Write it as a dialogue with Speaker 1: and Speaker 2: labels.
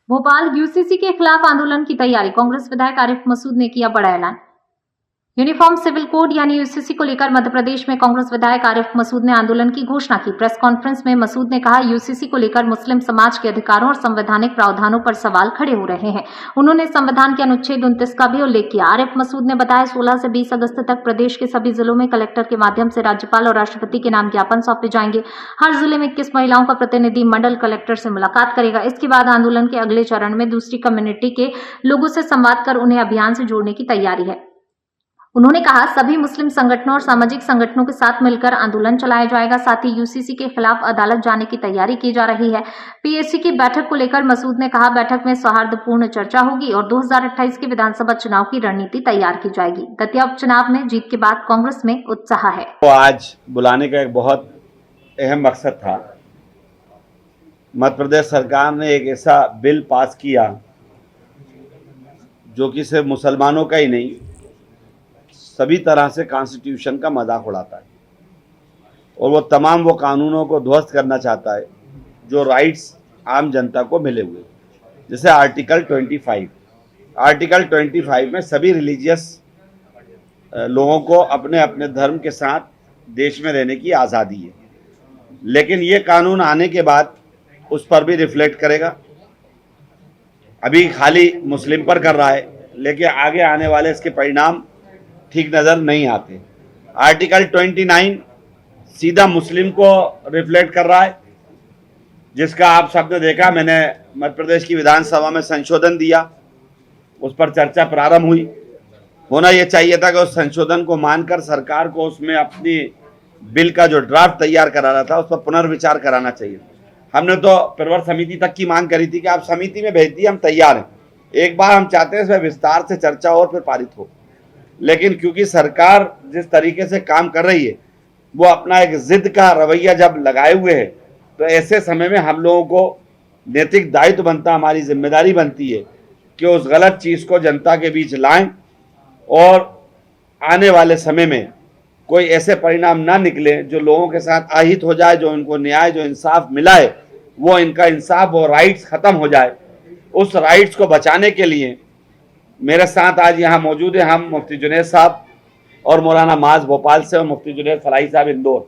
Speaker 1: Bhopal UCC के खिलाफ आंदोलन की तैयारी। कांग्रेस विधायक आरिफ मसूद ने किया बड़ा ऐलान। यूनिफॉर्म सिविल कोड यानी यूसीसी को लेकर मध्य प्रदेश में कांग्रेस विधायक आरिफ मसूद ने आंदोलन की घोषणा की। प्रेस कॉन्फ्रेंस में मसूद ने कहा, यूसीसी को लेकर मुस्लिम समाज के अधिकारों और संवैधानिक प्रावधानों पर सवाल खड़े हो रहे हैं। उन्होंने संविधान के अनुच्छेद 29 का भी उल्लेख किया। आरिफ मसूद ने बताया, 16 से 20 अगस्त तक प्रदेश के सभी जिलों में कलेक्टर के माध्यम से राज्यपाल और राष्ट्रपति के नाम ज्ञापन सौंपे जाएंगे। हर जिले में 21 महिलाओं का प्रतिनिधि मंडल कलेक्टर से मुलाकात करेगा। इसके बाद आंदोलन के अगले चरण में दूसरी कम्युनिटी के लोगों से संवाद कर उन्हें अभियान से जोड़ने की तैयारी है। उन्होंने कहा, सभी मुस्लिम संगठनों और सामाजिक संगठनों के साथ मिलकर आंदोलन चलाया जाएगा। साथ ही यूसीसी के खिलाफ अदालत जाने की तैयारी की जा रही है। पीएससी की बैठक को लेकर मसूद ने कहा, बैठक में सौहार्दपूर्ण चर्चा होगी और 2028 के विधानसभा चुनाव की रणनीति तैयार की जाएगी। दतिया उपचुनाव में जीत के बाद कांग्रेस में उत्साह है।
Speaker 2: तो आज बुलाने का एक बहुत अहम मकसद था। मध्य प्रदेश सरकार ने एक ऐसा बिल पास किया जो कि सिर्फ मुसलमानों का ही नहीं, सभी तरह से कॉन्स्टिट्यूशन का मजाक उड़ाता है और वो तमाम वो कानूनों को ध्वस्त करना चाहता है जो राइट्स आम जनता को मिले हुए। जैसे आर्टिकल 25 में सभी रिलीजियस लोगों को अपने अपने धर्म के साथ देश में रहने की आज़ादी है, लेकिन ये कानून आने के बाद उस पर भी रिफ्लेक्ट करेगा। अभी खाली मुस्लिम पर कर रहा है, लेकिन आगे आने वाले इसके परिणाम ठीक नज़र नहीं आते। आर्टिकल 29 सीधा मुस्लिम को रिफ्लेक्ट कर रहा है, जिसका आप सबने देखा। मैंने मध्य प्रदेश की विधानसभा में संशोधन दिया, उस पर चर्चा प्रारंभ हुई। होना यह चाहिए था कि उस संशोधन को मानकर सरकार को उसमें अपनी बिल का जो ड्राफ्ट तैयार कराना था उस पर पुनर्विचार कराना चाहिए। हमने तो प्रवर समिति तक की मांग करी थी कि आप समिति में भेज दिए, हम तैयार हैं। एक बार हम चाहते हैं इसमें विस्तार से चर्चा और फिर पारित हो, लेकिन क्योंकि सरकार जिस तरीके से काम कर रही है वो अपना एक जिद का रवैया जब लगाए हुए है, तो ऐसे समय में हम लोगों को नैतिक दायित्व बनता, हमारी जिम्मेदारी बनती है कि उस गलत चीज़ को जनता के बीच लाएं और आने वाले समय में कोई ऐसे परिणाम ना निकले जो लोगों के साथ अहित हो जाए, जो इनको न्याय, जो इंसाफ मिला है वो इनका इंसाफ, वो राइट्स ख़त्म हो जाए। उस राइट्स को बचाने के लिए मेरे साथ आज यहाँ मौजूद है हम मुफ्ती जुनैद साहब और मौलाना माज भोपाल से और मुफ्ती जुनैद फलाही साहब इंदौर।